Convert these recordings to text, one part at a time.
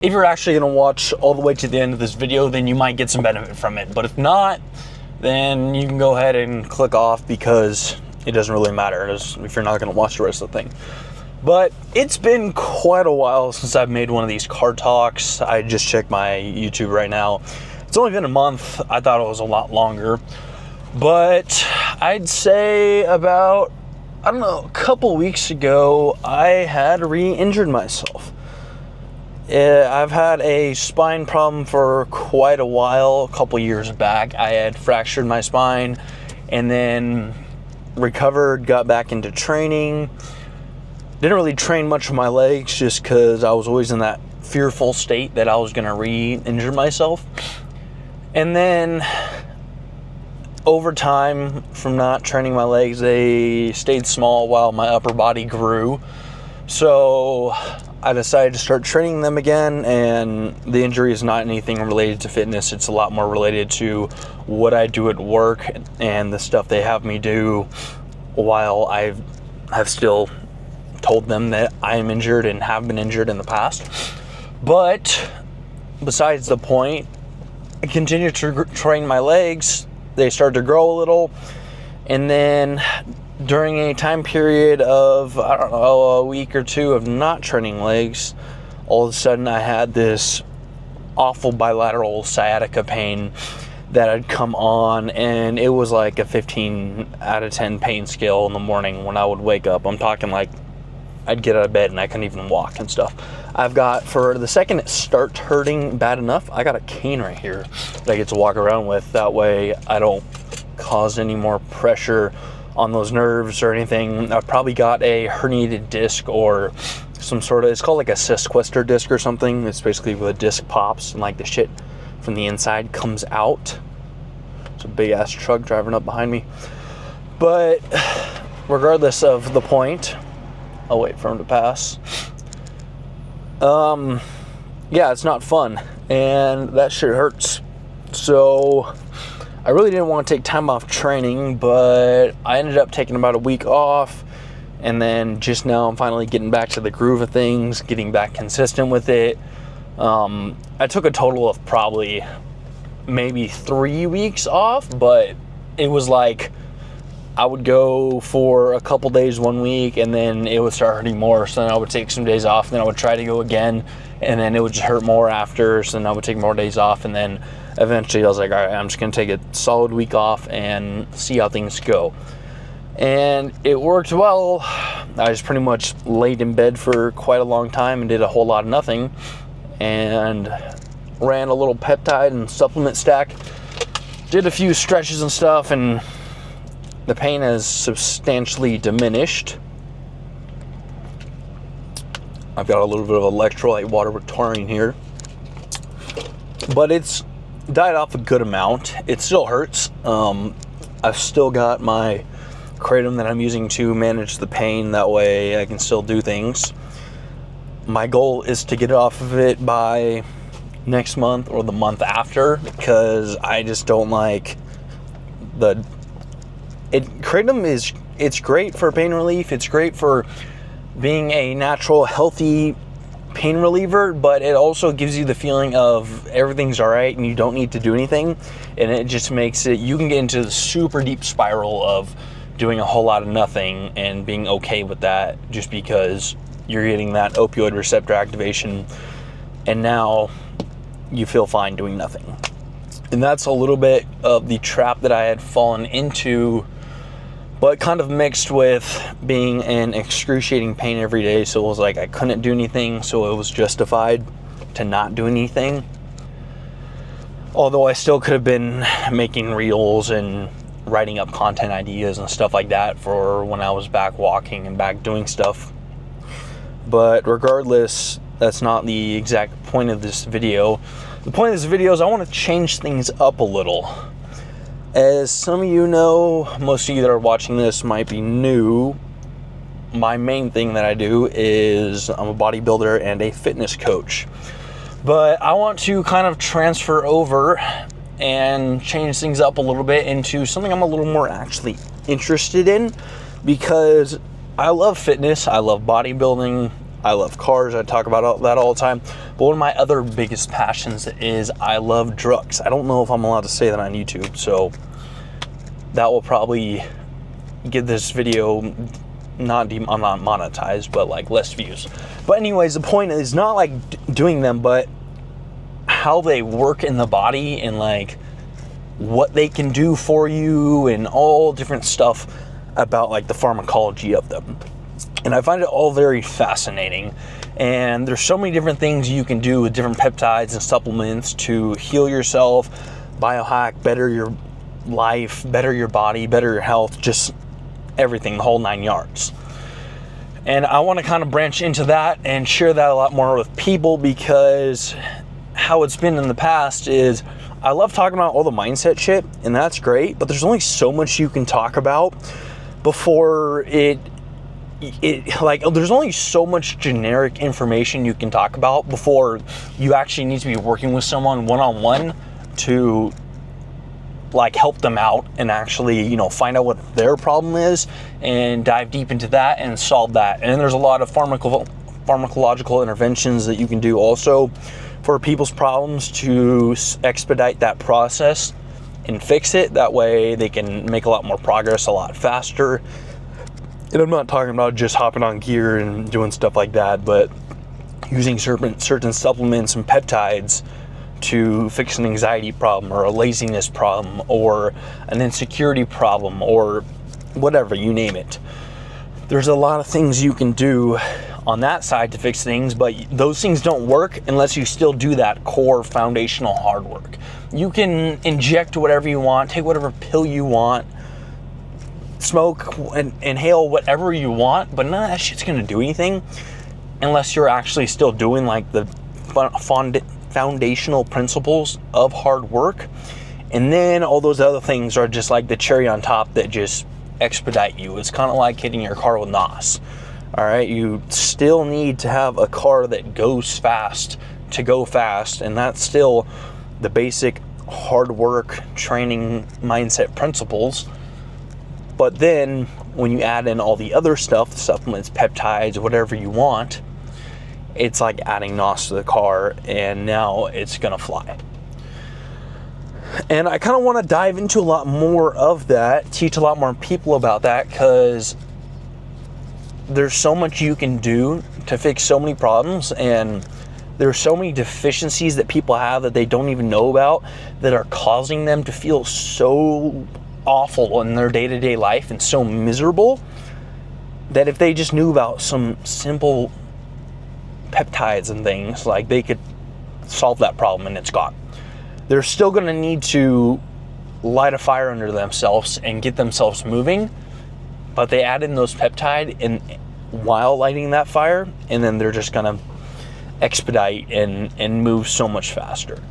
If you're actually going to watch all the way to the end of this video, then you might get some benefit from it. But if not, then you can go ahead and click off, because it doesn't really matter if you're not going to watch the rest of the thing. But it's been quite a while since I've made one of these car talks. I just checked my YouTube right now. It's only been a month. I thought it was a lot longer. But I'd say about, I don't know, a couple weeks ago, I had re-injured myself. I've had a spine problem for quite a while. A couple years back, I had fractured my spine and then recovered, got back into training. Didn't really train much of my legs just because I was always in that fearful state that I was going to re-injure myself. And then over time, from not training my legs, they stayed small while my upper body grew. So I decided to start training them again, and the injury is not anything related to fitness. It's a lot more related to what I do at work and the stuff they have me do, while I've still told them that I am injured and have been injured in the past. But besides the point, I continued to train my legs. They started to grow a little, and then during a time period of, I don't know, a week or two of not training legs, all of a sudden I had this awful bilateral sciatica pain that had come on, and it was like a 15 out of 10 pain scale in the morning when I would wake up. I'm talking like I'd get out of bed and I couldn't even walk and stuff. I've got, for the second it starts hurting bad enough, I got a cane right here that I get to walk around with. That way I don't cause any more pressure on those nerves or anything. I've probably got a herniated disc or some sort of, it's called like a sequester disc or something. It's basically where the disc pops and like the shit from the inside comes out. It's a big ass truck driving up behind me. But regardless of the point, I'll wait for him to pass. Yeah, it's not fun, and that shit hurts. So I really didn't want to take time off training, but I ended up taking about a week off, and then just now I'm finally getting back to the groove of things, getting back consistent with it. I took a total of probably maybe 3 weeks off, but it was like I would go for a couple days 1 week, and then it would start hurting more, so then I would take some days off, and then I would try to go again, and then it would just hurt more after, so then I would take more days off, and then eventually I was like, all right, I'm just going to take a solid week off and see how things go. And it worked well. I just pretty much laid in bed for quite a long time and did a whole lot of nothing, and ran a little peptide and supplement stack, did a few stretches and stuff, and the pain has substantially diminished. I've got a little bit of electrolyte water with taurine here, but it's died off a good amount. It still hurts. I've still got my kratom that I'm using to manage the pain. That way I can still do things. My goal is to get it off of it by next month or the month after, because I just don't like kratom it's great for pain relief. It's great for being a natural, healthy pain reliever, but it also gives you the feeling of everything's all right and you don't need to do anything. And it just makes it, you can get into the super deep spiral of doing a whole lot of nothing and being okay with that, just because you're getting that opioid receptor activation, and now you feel fine doing nothing. And that's a little bit of the trap that I had fallen into, but kind of mixed with being in excruciating pain every day. So it was like I couldn't do anything, so it was justified to not do anything. Although I still could have been making reels and writing up content ideas and stuff like that for when I was back walking and back doing stuff. But regardless, that's not the exact point of this video. The point of this video is I want to change things up a little. As some of you know, most of you that are watching this might be new, my main thing that I do is I'm a bodybuilder and a fitness coach. But I want to kind of transfer over and change things up a little bit into something I'm a little more actually interested in, because I love fitness, I love bodybuilding, I love cars. I talk about that all the time. But one of my other biggest passions is I love drugs. I don't know if I'm allowed to say that on YouTube, so that will probably get this video I'm not monetized, but like less views. But anyways, the point is not like doing them, but how they work in the body and like what they can do for you and all different stuff about like the pharmacology of them. And I find it all very fascinating. And there's so many different things you can do with different peptides and supplements to heal yourself, biohack, better your life, better your body, better your health, just everything, the whole 9 yards. And I want to kind of branch into that and share that a lot more with people, because how it's been in the past is I love talking about all the mindset shit, and that's great, but there's only so much you can talk about before it like, there's only so much generic information you can talk about before you actually need to be working with someone one-on-one to like help them out and actually, you know, find out what their problem is and dive deep into that and solve that. And there's a lot of pharmacological interventions that you can do also for people's problems to expedite that process and fix it. That way they can make a lot more progress a lot faster. And I'm not talking about just hopping on gear and doing stuff like that, but using certain supplements and peptides to fix an anxiety problem or a laziness problem or an insecurity problem or whatever, you name it. There's a lot of things you can do on that side to fix things, but those things don't work unless you still do that core foundational hard work. You can inject whatever you want, take whatever pill you want, smoke and inhale whatever you want, but none of that shit's gonna do anything unless you're actually still doing like the foundational principles of hard work. And then all those other things are just like the cherry on top that just expedite you. It's kind of like hitting your car with NOS. All right, you still need to have a car that goes fast to go fast, and that's still the basic hard work training mindset principles. But then when you add in all the other stuff, supplements, peptides, whatever you want, it's like adding NOS to the car, and now it's gonna fly. And I kind of want to dive into a lot more of that, teach a lot more people about that, because there's so much you can do to fix so many problems, and there's so many deficiencies that people have that they don't even know about that are causing them to feel so awful in their day-to-day life and so miserable, that if they just knew about some simple peptides and things, like, they could solve that problem and it's gone. They're still going to need to light a fire under themselves and get themselves moving, but they add in those peptide and while lighting that fire, and then they're just going to expedite and move so much faster.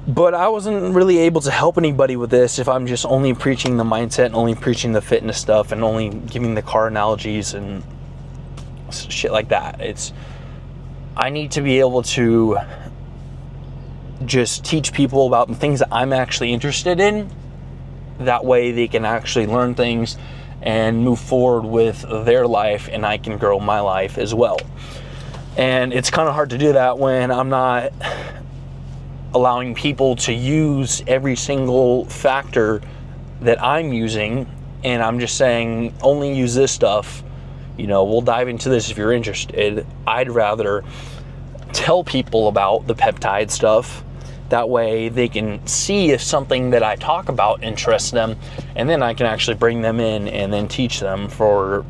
But I wasn't really able to help anybody with this if I'm just only preaching the mindset and only preaching the fitness stuff and only giving the car analogies and shit like that. I need to be able to just teach people about the things that I'm actually interested in. That way they can actually learn things and move forward with their life, and I can grow my life as well. And it's kind of hard to do that when I'm not allowing people to use every single factor that I'm using, and I'm just saying only use this stuff. You know, we'll dive into this if you're interested. I'd rather tell people about the peptide stuff. That way they can see if something that I talk about interests them, and then I can actually bring them in and then teach them for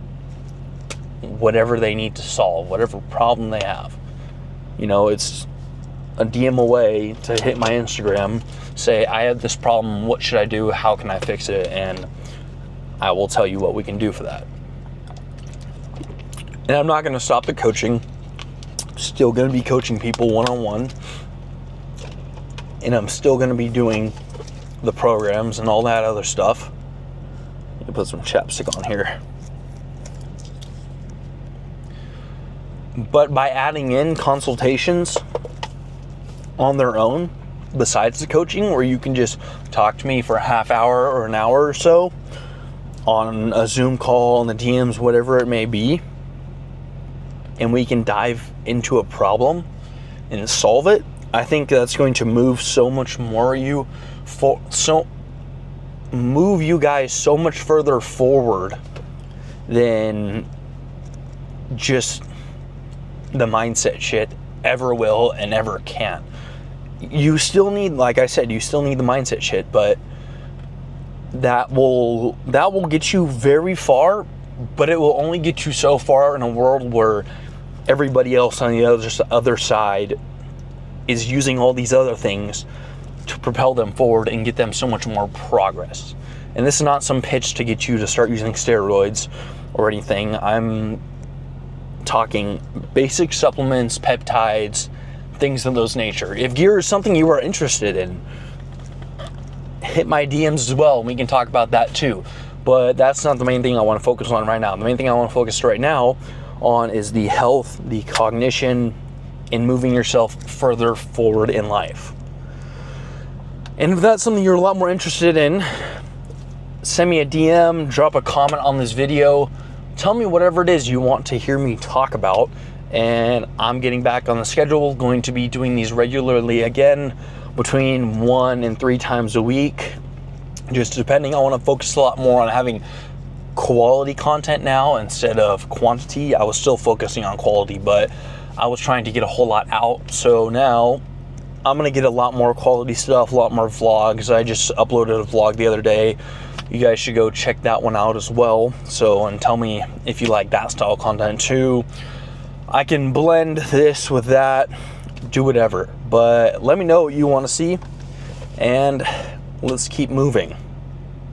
whatever they need to solve, whatever problem they have. You know, it's a DM away to hit my Instagram, say, I have this problem, what should I do, how can I fix it, and I will tell you what we can do for that. And I'm not going to stop the coaching. Still going to be coaching people one-on-one, and I'm still going to be doing the programs and all that other stuff. Let me put some chapstick on here. But by adding in consultations on their own, besides the coaching, where you can just talk to me for a half hour or an hour or so on a Zoom call, on the DMs, whatever it may be, and we can dive into a problem and solve it, I think that's going to move so much more move you guys so much further forward than just the mindset shit ever will and ever can. You still need, like I said, you still need the mindset shit, but that will get you very far, but it will only get you so far in a world where everybody else on the other side is using all these other things to propel them forward and get them so much more progress. And this is not some pitch to get you to start using steroids or anything. I'm talking basic supplements, peptides, things of those nature. If gear is something you are interested in, hit my DMs as well, and we can talk about that too. But that's not the main thing I want to focus on right now. The main thing I want to focus right now on is the health, the cognition, and moving yourself further forward in life. And if that's something you're a lot more interested in, send me a DM, drop a comment on this video, tell me whatever it is you want to hear me talk about, and I'm getting back on the schedule, going to be doing these regularly again, between 1 and 3 times a week, just depending. I want to focus a lot more on having quality content now instead of quantity. I was still focusing on quality, but I was trying to get a whole lot out, so now I'm gonna get a lot more quality stuff, a lot more vlogs. I just uploaded a vlog the other day. You guys should go check that one out as well. So, and tell me if you like that style content too. I can blend this with that, do whatever, but let me know what you want to see, and let's keep moving.